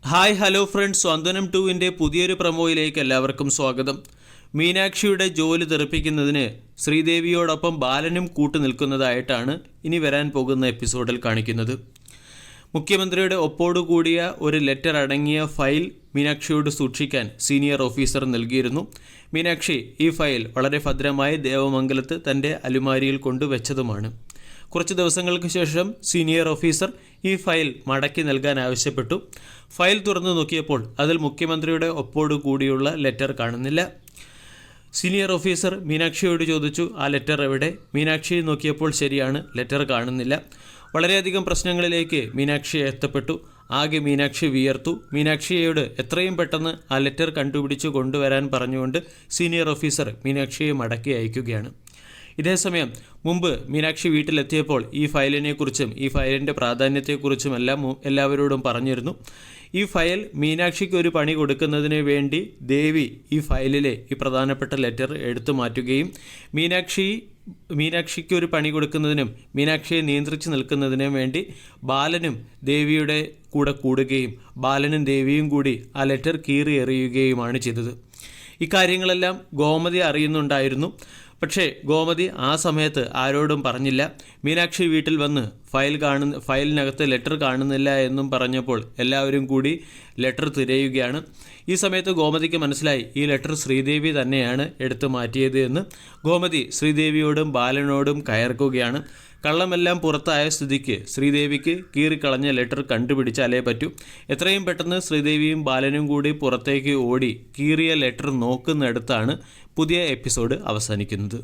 Hi hello friends, സ്വന്തനം 2-ൻ്റെ പുതിയൊരു പ്രമോയിലേക്ക് എല്ലാവർക്കും സ്വാഗതം. മീനാക്ഷിയുടെ ജോലി തെറിപ്പിക്കുന്നതിന് ശ്രീദേവിയോടൊപ്പം ബാലനും കൂട്ടുനിൽക്കുന്നതായിട്ടാണ് ഇനി വരാൻ പോകുന്ന എപ്പിസോഡിൽ കാണിക്കുന്നത്. മുഖ്യമന്ത്രിയുടെ ഒപ്പോടുകൂടിയ ഒരു ലെറ്റർ അടങ്ങിയ ഫയൽ മീനാക്ഷിയോട് സൂക്ഷിക്കാൻ സീനിയർ ഓഫീസർ നൽകിയിരുന്നു. മീനാക്ഷി ഈ ഫയൽ വളരെ ഭദ്രമായി ദേവമംഗലത്ത് തൻ്റെ അലുമാരിയിൽ കൊണ്ടുവച്ചതുമാണ്. കുറച്ച് ദിവസങ്ങൾക്ക് ശേഷം സീനിയർ ഓഫീസർ ഈ ഫയൽ മടക്കി നൽകാൻ ആവശ്യപ്പെട്ടു. ഫയൽ തുറന്നു നോക്കിയപ്പോൾ അതിൽ മുഖ്യമന്ത്രിയുടെ ഒപ്പോടുകൂടിയുള്ള ലെറ്റർ കാണുന്നില്ല. സീനിയർ ഓഫീസർ മീനാക്ഷിയോട് ചോദിച്ചു, ആ ലെറ്റർ എവിടെ? മീനാക്ഷി നോക്കിയപ്പോൾ ശരിയാണ്, ലെറ്റർ കാണുന്നില്ല. വളരെയധികം പ്രശ്നങ്ങളിലേക്ക് മീനാക്ഷി എത്തപ്പെട്ടു. ആകെ മീനാക്ഷി വിയർത്തു. മീനാക്ഷിയോട് എത്രയും പെട്ടെന്ന് ആ ലെറ്റർ കണ്ടുപിടിച്ച് കൊണ്ടുവരാൻ പറഞ്ഞുകൊണ്ട് സീനിയർ ഓഫീസർ മീനാക്ഷിയെ മടക്കി അയക്കുകയാണ്. ഇതേസമയം മുമ്പ് മീനാക്ഷി വീട്ടിലെത്തിയപ്പോൾ ഈ ഫയലിനെക്കുറിച്ചും ഈ ഫയലിൻ്റെ പ്രാധാന്യത്തെക്കുറിച്ചും എല്ലാം എല്ലാവരോടും പറഞ്ഞിരുന്നു. ഈ ഫയൽ മീനാക്ഷിക്ക് ഒരു പണി കൊടുക്കുന്നതിന് വേണ്ടി ദേവി ഈ ഫയലിലെ ഈ പ്രധാനപ്പെട്ട ലെറ്റർ എടുത്തു മാറ്റുകയും മീനാക്ഷിക്ക് ഒരു പണി കൊടുക്കുന്നതിനും മീനാക്ഷിയെ നിയന്ത്രിച്ച് നിൽക്കുന്നതിനും വേണ്ടി ബാലനും ദേവിയുടെ കൂടെ കൂടുകയും ബാലനും ദേവിയും കൂടി ആ ലെറ്റർ കീറി എറിയുകയുമാണ് ചെയ്തത്. ഇക്കാര്യങ്ങളെല്ലാം ഗോമതി അറിയുന്നുണ്ടായിരുന്നു. പക്ഷേ ഗോമതി ആ സമയത്ത് ആരോടും പറഞ്ഞില്ല. മീനാക്ഷി വീട്ടിൽ വന്ന് ഫയലിനകത്ത് ലെറ്റർ കാണുന്നില്ല എന്നും പറഞ്ഞപ്പോൾ എല്ലാവരും കൂടി ലെറ്റർ തിരയുകയാണ്. ഈ സമയത്ത് ഗോമതിക്ക് മനസ്സിലായി ഈ ലെറ്റർ ശ്രീദേവി തന്നെയാണ് എടുത്തു മാറ്റിയത് എന്ന്. ഗോമതി ശ്രീദേവിയോടും ബാലനോടും കയർക്കുകയാണ്. കള്ളമെല്ലാം പുറത്തായ സ്ഥിതിക്ക് ശ്രീദേവിക്ക് കീറിക്കളഞ്ഞ ലെറ്റർ കണ്ടുപിടിച്ചാലേ പറ്റൂ. എത്രയും പെട്ടെന്ന് ശ്രീദേവിയും ബാലനും കൂടി പുറത്തേക്ക് ഓടി കീറിയ ലെറ്റർ നോക്കുന്നിടത്താണ് പുതിയ എപ്പിസോഡ് അവസാനിക്കുന്നത്.